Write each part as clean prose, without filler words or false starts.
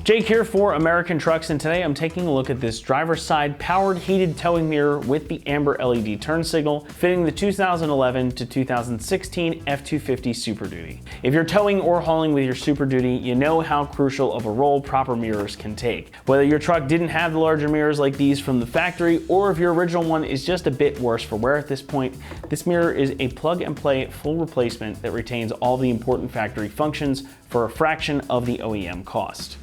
Jake here for American Trucks, and today I'm taking a look at this driver's side powered heated towing mirror with the amber LED turn signal fitting the 2011 to 2016 F-250 Super Duty. If you're towing or hauling with your Super Duty, you know how crucial of a role proper mirrors can take. Whether your truck didn't have the larger mirrors like these from the factory, or if your original one is just a bit worse for wear at this point, this mirror is a plug and play full replacement that retains all the important factory functions for a fraction of the OEM cost.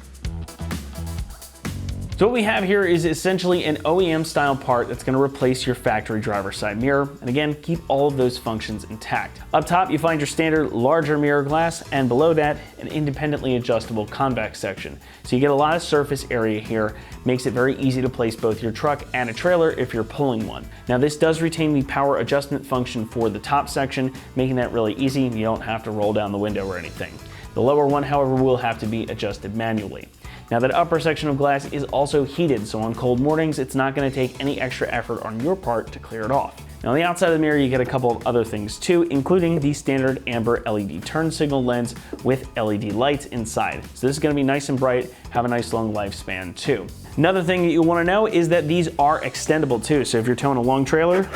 So what we have here is essentially an OEM style part that's going to replace your factory driver's side mirror, and again, keep all of those functions intact. Up top, you find your standard larger mirror glass, and below that, an independently adjustable convex section. So you get a lot of surface area here, makes it very easy to place both your truck and a trailer if you're pulling one. Now this does retain the power adjustment function for the top section, making that really easy. You don't have to roll down the window or anything. The lower one, however, will have to be adjusted manually. Now that upper section of glass is also heated, so on cold mornings, it's not going to take any extra effort on your part to clear it off. Now on the outside of the mirror, you get a couple of other things too, including the standard amber LED turn signal lens with LED lights inside. So this is going to be nice and bright, have a nice long lifespan too. Another thing that you want to know is that these are extendable too, so if you're towing a long trailer,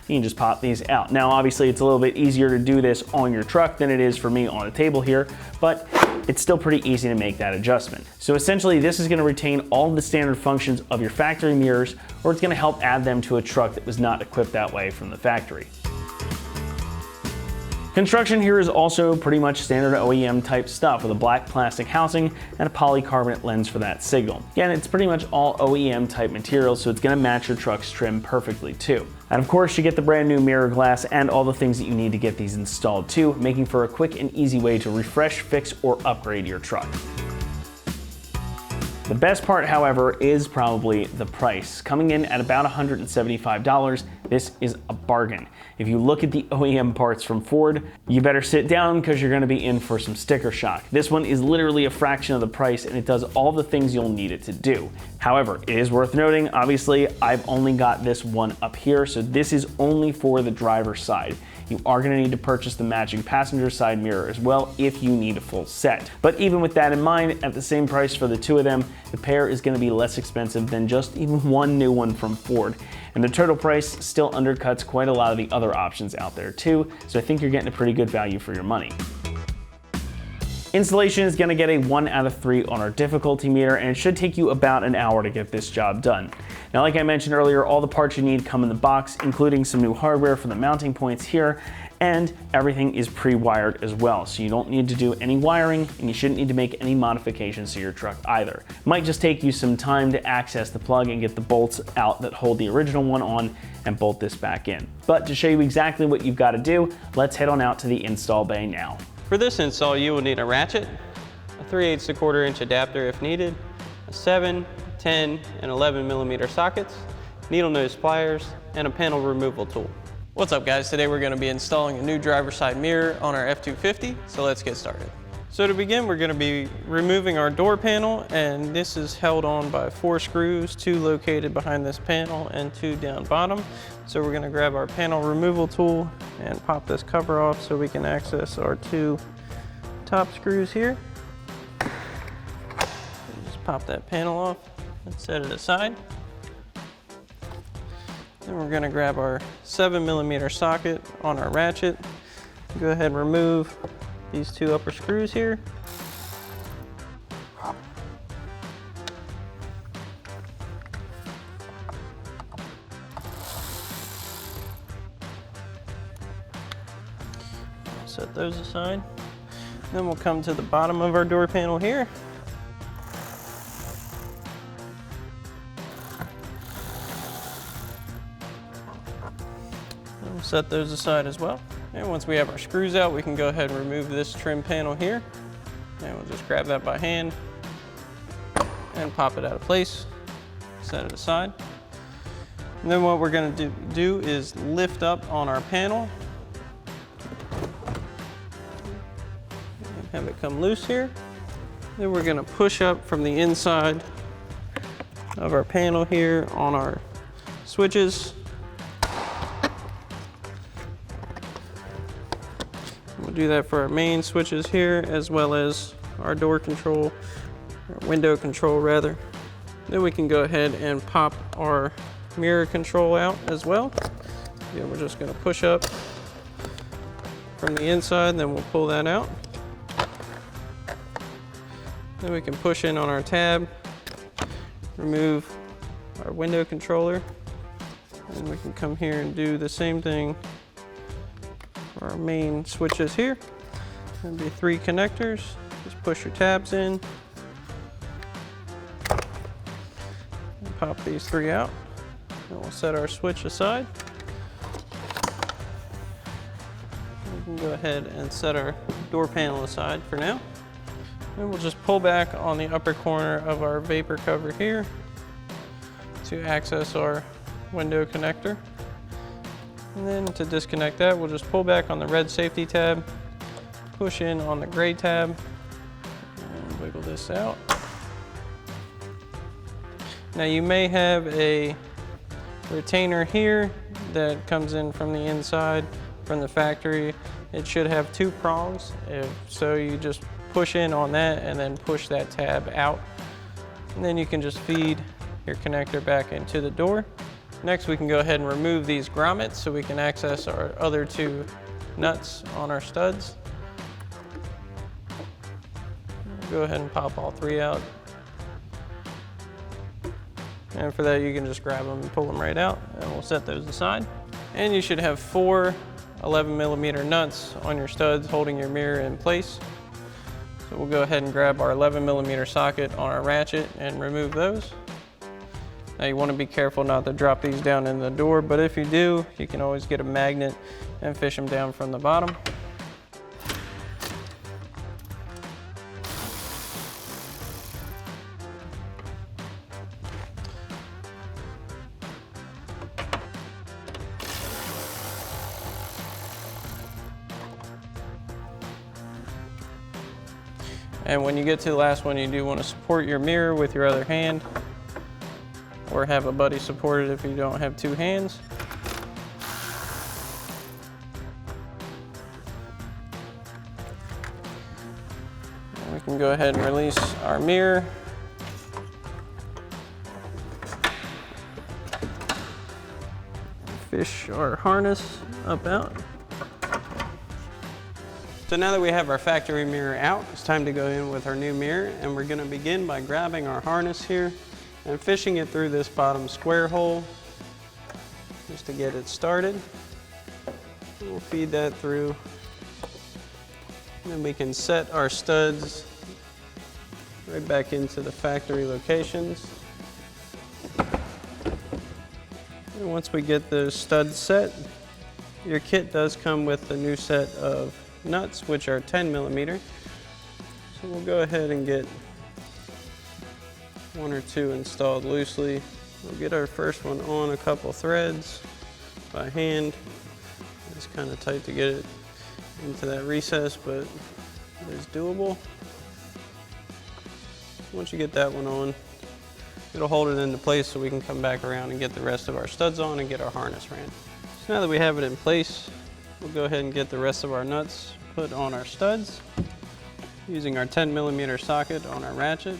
you can just pop these out. Now obviously it's a little bit easier to do this on your truck than it is for me on a table here, but it's still pretty easy to make that adjustment. So essentially this is going to retain all the standard functions of your factory mirrors, or it's going to help add them to a truck that was not equipped that way from the factory. Construction here is also pretty much standard OEM type stuff with a black plastic housing and a polycarbonate lens for that signal. Again, it's pretty much all OEM type material, so it's going to match your truck's trim perfectly too. And of course, you get the brand new mirror glass and all the things that you need to get these installed too, making for a quick and easy way to refresh, fix, or upgrade your truck. The best part, however, is probably the price. Coming in at about $175, this is a bargain. If you look at the OEM parts from Ford, you better sit down because you're going to be in for some sticker shock. This one is literally a fraction of the price, and it does all the things you'll need it to do. However, it is worth noting, obviously, I've only got this one up here, so this is only for the driver's side. You are going to need to purchase the matching passenger side mirror as well if you need a full set. But even with that in mind, at the same price for the two of them, the pair is going to be less expensive than just even one new one from Ford. And the total price still undercuts quite a lot of the other options out there too, so I think you're getting a pretty good value for your money. Installation is going to get a 1 out of 3 on our difficulty meter, and it should take you about an hour to get this job done. Now, like I mentioned earlier, all the parts you need come in the box, including some new hardware for the mounting points here, and everything is pre-wired as well, so you don't need to do any wiring, and you shouldn't need to make any modifications to your truck either. It might just take you some time to access the plug and get the bolts out that hold the original one on and bolt this back in. But to show you exactly what you've got to do, let's head on out to the install bay now. For this install, you will need a ratchet, a 3/8 1/4 inch adapter if needed, a 7, 10, and 11 millimeter sockets, needle nose pliers, and a panel removal tool. What's up guys, today we're going to be installing a new driver's side mirror on our F-250, so let's get started. So to begin, we're going to be removing our door panel, and this is held on by 4 screws, 2 located behind this panel and 2 down bottom. So we're going to grab our panel removal tool and pop this cover off so we can access our 2 top screws here. Just pop that panel off and set it aside. Then we're going to grab our 7 millimeter socket on our ratchet. Go ahead and remove these 2 upper screws here. Set those aside. Then we'll come to the bottom of our door panel here. And we'll set those aside as well. And once we have our screws out, we can go ahead and remove this trim panel here. And we'll just grab that by hand and pop it out of place. Set it aside. And then what we're going to do is lift up on our panel. Have it come loose here. Then we're going to push up from the inside of our panel here on our switches. We'll do that for our main switches here as well as our door control or window control rather. Then we can go ahead and pop our mirror control out as well. Again, we're just going to push up from the inside, then we'll pull that out. Then we can push in on our tab, remove our window controller, and we can come here and do the same thing for our main switches here. There'll be 3 connectors. Just push your tabs in, and pop these 3 out. And we'll set our switch aside. We can go ahead and set our door panel aside for now. And we'll just pull back on the upper corner of our vapor cover here to access our window connector. And then to disconnect that, we'll just pull back on the red safety tab, push in on the gray tab, and wiggle this out. Now you may have a retainer here that comes in from the inside from the factory. It should have 2 prongs, so you just push in on that and then push that tab out. And then you can just feed your connector back into the door. Next, we can go ahead and remove these grommets so we can access our other 2 nuts on our studs. Go ahead and pop all 3 out. And for that, you can just grab them and pull them right out, and we'll set those aside. And you should have 4 11mm nuts on your studs holding your mirror in place. So we'll go ahead and grab our 11mm socket on our ratchet and remove those. Now you want to be careful not to drop these down in the door, but if you do, you can always get a magnet and fish them down from the bottom. And when you get to the last one, you do want to support your mirror with your other hand, or have a buddy support it if you don't have 2 hands. And we can go ahead and release our mirror. Fish our harness up out. So now that we have our factory mirror out, it's time to go in with our new mirror, and we're going to begin by grabbing our harness here and fishing it through this bottom square hole just to get it started. We'll feed that through, and then we can set our studs right back into the factory locations. And once we get those studs set, your kit does come with a new set of nuts, which are 10mm. So we'll go ahead and get 1 or 2 installed loosely. We'll get our first one on a couple threads by hand. It's kind of tight to get it into that recess, but it is doable. Once you get that one on, it'll hold it into place so we can come back around and get the rest of our studs on and get our harness ran. So now that we have it in place, we'll go ahead and get the rest of our nuts put on our studs using our 10mm socket on our ratchet.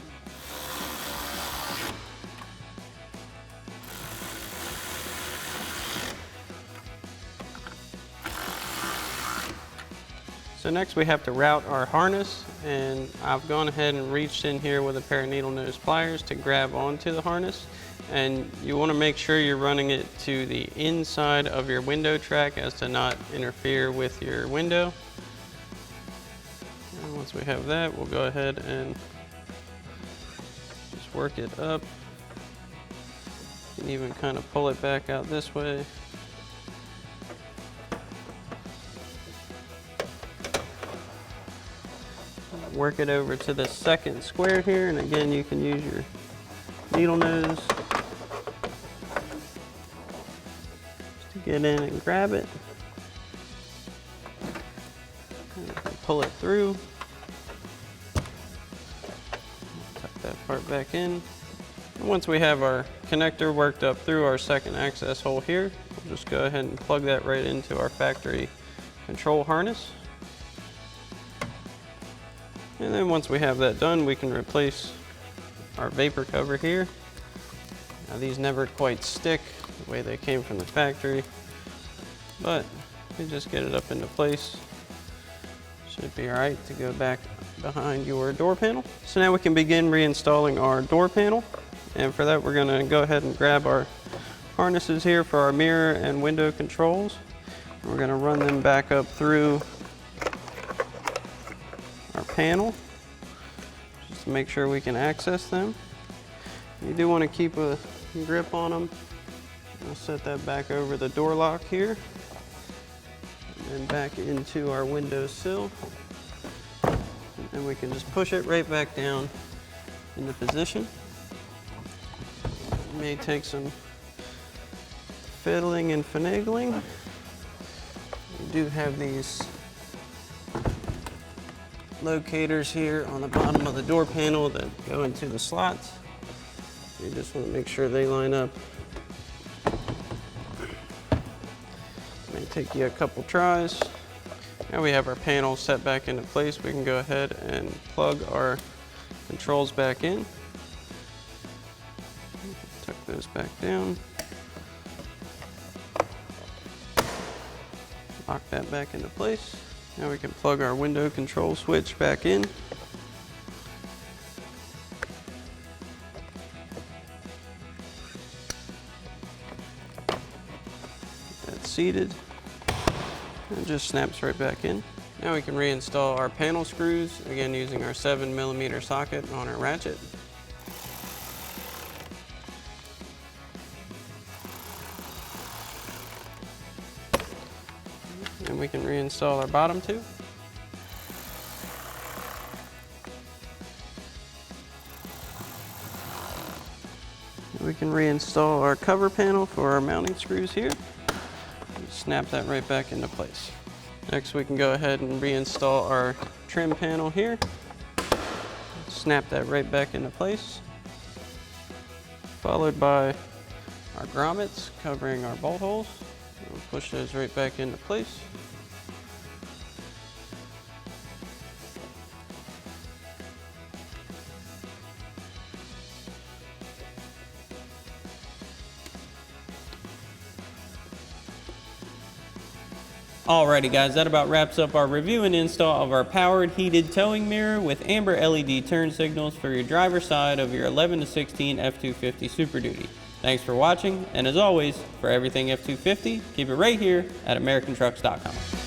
So next we have to route our harness, and I've gone ahead and reached in here with a pair of needle nose pliers to grab onto the harness. And you want to make sure you're running it to the inside of your window track as to not interfere with your window. And once we have that, we'll go ahead and just work it up. You can even kind of pull it back out this way. Work it over to the second square here, and again you can use your needle nose just to get in and grab it. And pull it through. Tuck that part back in. And once we have our connector worked up through our second access hole here, we'll just go ahead and plug that right into our factory control harness. And then once we have that done, we can replace our vapor cover here. Now these never quite stick the way they came from the factory, but you just get it up into place. Should be all right to go back behind your door panel. So now we can begin reinstalling our door panel. And for that, we're gonna go ahead and grab our harnesses here for our mirror and window controls. We're gonna run them back up through our panel, just to make sure we can access them. You do wanna keep a grip on them. I'll set that back over the door lock here, and then back into our window sill. And we can just push it right back down into position. It may take some fiddling and finagling. We do have these locators here on the bottom of the door panel that go into the slots. You just want to make sure they line up. It may take you a couple tries. Now we have our panel set back into place. We can go ahead and plug our controls back in. Tuck those back down. Lock that back into place. Now we can plug our window control switch back in. That's seated. It just snaps right back in. Now we can reinstall our panel screws, again using our 7mm socket on our ratchet. And we can reinstall our bottom two. We can reinstall our cover panel for our mounting screws here. Snap that right back into place. Next, we can go ahead and reinstall our trim panel here. Snap that right back into place. Followed by our grommets covering our bolt holes. We'll push those right back into place. Alrighty guys, that about wraps up our review and install of our powered heated towing mirror with amber LED turn signals for your driver's side of your 11 to 16 F-250 Super Duty. Thanks for watching, and as always, for everything F-250, keep it right here at AmericanTrucks.com.